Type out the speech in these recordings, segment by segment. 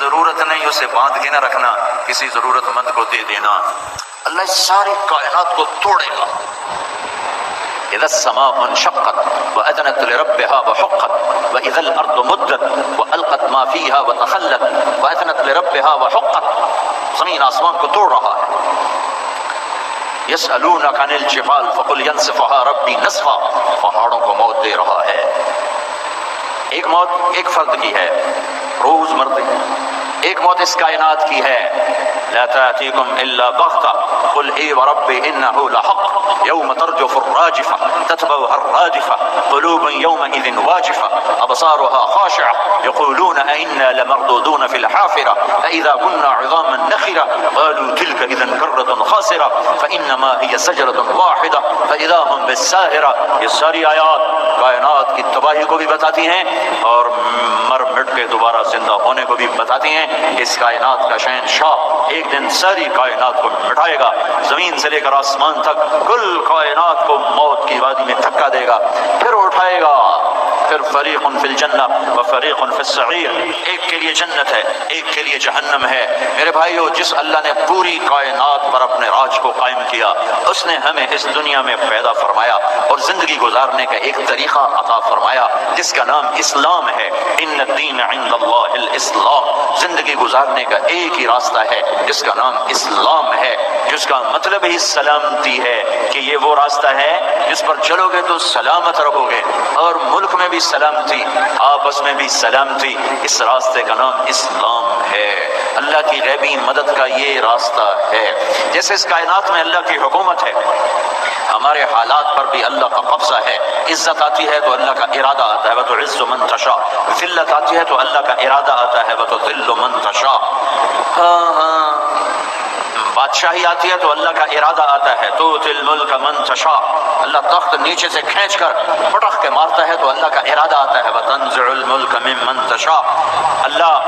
ضرورت نہیں اسے باندھ کے نہ رکھنا، کسی ضرورت مند کو دے دینا۔ اللہ اس ساری کائنات کو توڑے گا۔ اذا السماء انشقت واذنت لربها وحقت واذا الارض مدت والقت ما فيها وتخلت واذنت لربها وحقت، زمین آسمان کو توڑ رہا ہے۔ یسألونک عن الجبال فقل ينسفها ربی نسفا، پہاڑوں کو موت دے رہا ہے۔ ایک موت ایک فرد کی ہے، روز مرتے ہیں۔ ایک موت اس کائنات کی ہے، لا تأتيكم إلا بغتة قل إي وربي إنه لحق يوم ترجف الراجفة تتبعها الرادفة قلوب يومئذ واجفة أبصارها خاشعة يقولون أئنا لمردودون في الحافرة أئذا كنا عظاما نخرة قالوا تلك إذا كرة خاسرة فإنما هي زجرة واحدة فإذا هم بالساهرة۔ یہ ساری آیات کائنات کی تباہی کو بھی بتاتی ہیں اور مر مٹ کے دوبارہ زندہ ہونے کو بھی بتاتی ہیں۔ اس کائنات کا شہنشاہ ایک دن ساری کائنات کو مٹائے گا، زمین سے لے کر آسمان تک کل کائنات کو موت کی وادی میں دھکا دے گا، پھر اٹھائے گا۔ پھر فریق فی الجنہ و فریق فی السعیر، ایک کے لیے جنت ہے، ایک کے لیے جہنم ہے۔ میرے بھائیو، جس اللہ نے پوری کائنات پر اپنے راج کو قائم کیا، اس نے ہمیں اس دنیا میں پیدا فرمایا اور زندگی گزارنے کا ایک طریقہ عطا فرمایا جس کا نام اسلام ہے۔ ان الدین عند اللہ الاسلام، زندگی گزارنے کا ایک ہی راستہ ہے جس کا نام اسلام ہے، جس کا مطلب ہی سلامتی ہے کہ یہ وہ راستہ ہے جس پر چلو گے تو سلامت رہو گے، اور ملک میں بھی سلامتی، آپس میں بھی سلامتی۔ اس راستے کا نام اسلام ہے، اللہ کی غیبی مدد کا یہ راستہ ہے۔ جیسے اس کائنات میں اللہ کی حکومت ہے، ہمارے حالات پر بھی اللہ کا قبضہ ہے۔ عزت آتی ہے تو اللہ کا ارادہ آتا ہے، وَتُعِزُّ مَن تَشَاءُ، ذلت آتی ہے تو اللہ کا ارادہ آتا ہے، وَتُذِلُّ مَن تَشَاءُ۔ بادشاہی آتی ہے تو اللہ کا ارادہ آتا ہے، تُؤْتِي الْمُلْكَ مَن تَشَاءُ، اللہ تخت نیچے سے کھینچ کر پٹخ کے مارتا ہے تو اللہ کا ارادہ آتا ہے، وَتَنزِعُ الْمُلْكَ مِمَّن تَشَاءُ، اللہ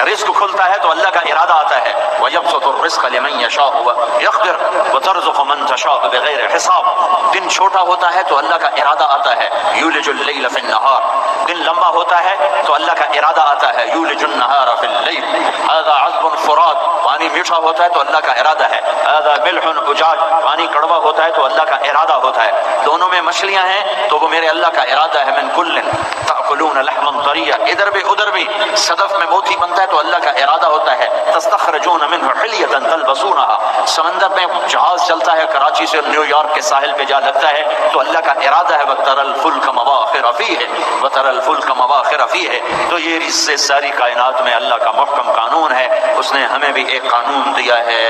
رزق کھلتا ہے تو اللہ کا ارادہ آتا ہے، وَيَبْسُطُ الرِّزْقَ لِمَن يَشَاءُ وَيَقْدِرُ وَتَرْزُقُ مَن تَشَاءُ بِغَيْرِ حِسَاب، دن چھوٹا ہوتا ہے تو اللہ کا ارادہ آتا ہے، يُولِجُ اللَّيْلَ فِي النَّهَارِ، دن لمبا ہوتا ہے تو اللہ کا ارادہ آتا ہے، يُولِجُ النَّهَارَ فِي اللَّيْلِ، هذا عذب فرات، پانی میٹھا ہوتا ہے تو اللہ کا ارادہ ہے، هذا ملح اجاج، پانی کڑوا ہوتا ہے تو اللہ کا ارادہ ہوتا ہے، دونوں میں مچھلیاں ہیں تو وہ میرے اللہ کا ارادہ ہے، من کل تأکلون لحما طریا، ادھر بھی ادھر بھی صدف میں موتی بنتا ہے تو اللہ کا ارادہ ہوتا ہے، تستخرجون منه حلیة تلبسونها، سمندر میں جہاز چلتا ہے کراچی سے نیو یارک کے ساحل پہ جا لگتا ہے تو اللہ کا ارادہ ہے، وترى الفلک مواخر فیہ، وترى الفلک مواخر فیہ۔ تو یہ سے ساری کائنات میں اللہ کا محکم قانون ہے، اس نے ہمیں بھی ایک قانون دیا ہے،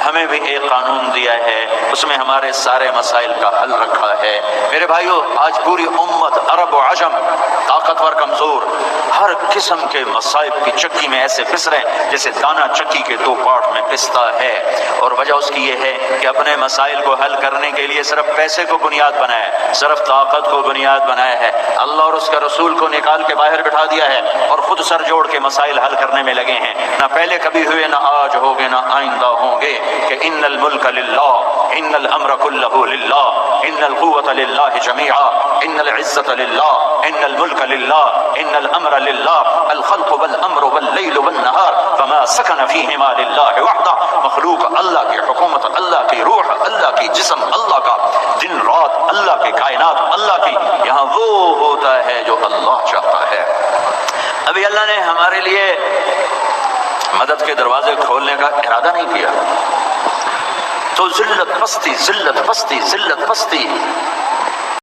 ہمیں بھی ایک قانون دیا ہے، اس میں ہمارے سارے مسائل کا حل رکھا ہے۔ میرے بھائیو، آج پوری امت عرب و عجم، طاقتور کمزور، ہر قسم کے مصائب کی چکی میں ایسے پس رہے ہیں جیسے دانہ چکی کے دو پارٹ میں پستا ہے، اور وجہ اس کی یہ ہے کہ اپنے مسائل کو حل کرنے کے لیے صرف پیسے کو بنیاد بنایا ہے، صرف طاقت کو بنیاد بنایا ہے، اللہ اور اس کا رسول کو نکال کے باہر بٹھا دیا ہے اور خود سر جوڑ کے مسائل حل کرنے میں لگے ہیں۔ نہ پہلے کبھی ہوئے، نہ آج ہوگے، نہ آئندہ ہوں گے، کہ ان الملک للہ، ان الامر کلہ للہ، ان القوة للہ جمیعا، ان العزة للہ، ان الملک للہ، ان الامر للہ، الخلق والامر واللیل والنہار فما سکن فیہما للہ وحدہ، مخلوق اللہ کی حکومت، اللہ کی روح، اللہ کی جسم اللہ کا، دن رات اللہ کی، کائنات اللہ کی، یہاں وہ ہوتا ہے جو اللہ چاہتا ہے۔ ابھی اللہ نے ہمارے لیے مدد کے دروازے کھولنے کا ارادہ نہیں کیا تو ذلت پستی، ذلت پستی، ذلت پستی،